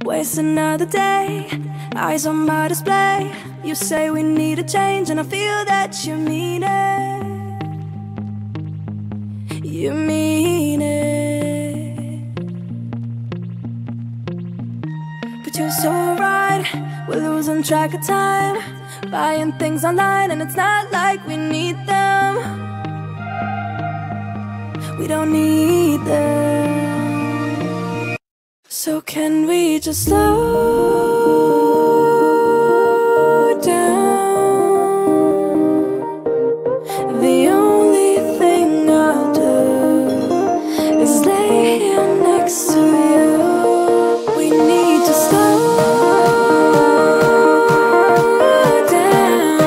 Waste another day, eyes on my display. You say we need a change and I feel that you mean it. You mean it. But you're so right, we're losing track of time, buying things online and it's not like we need them. We don't need them. So can we just slow down? The only thing I'll do is lay here next to you. We need to slow down.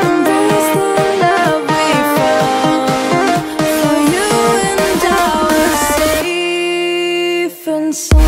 Embrace the love we found. For you and I are safe and sound.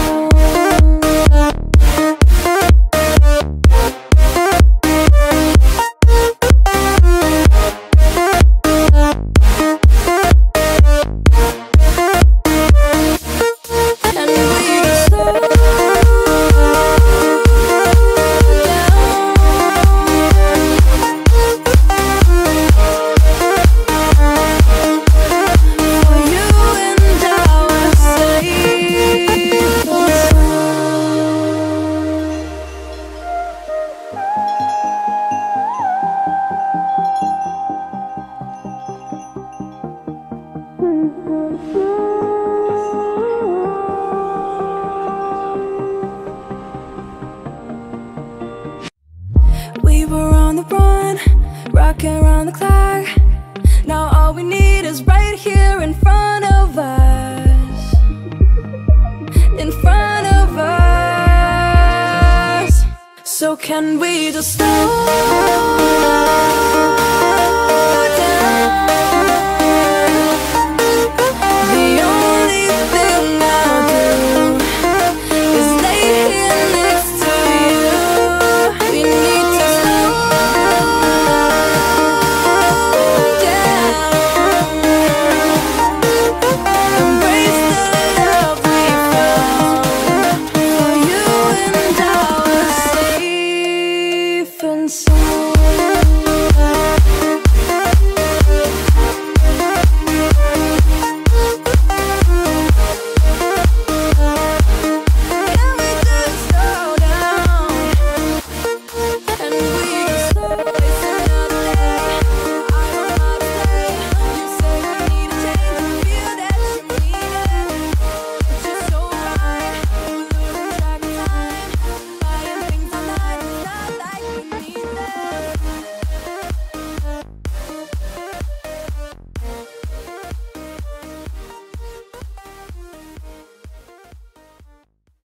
We were on the run, rocking around the clock. Now all we need is right here in front of us. In front of us. So can we just slow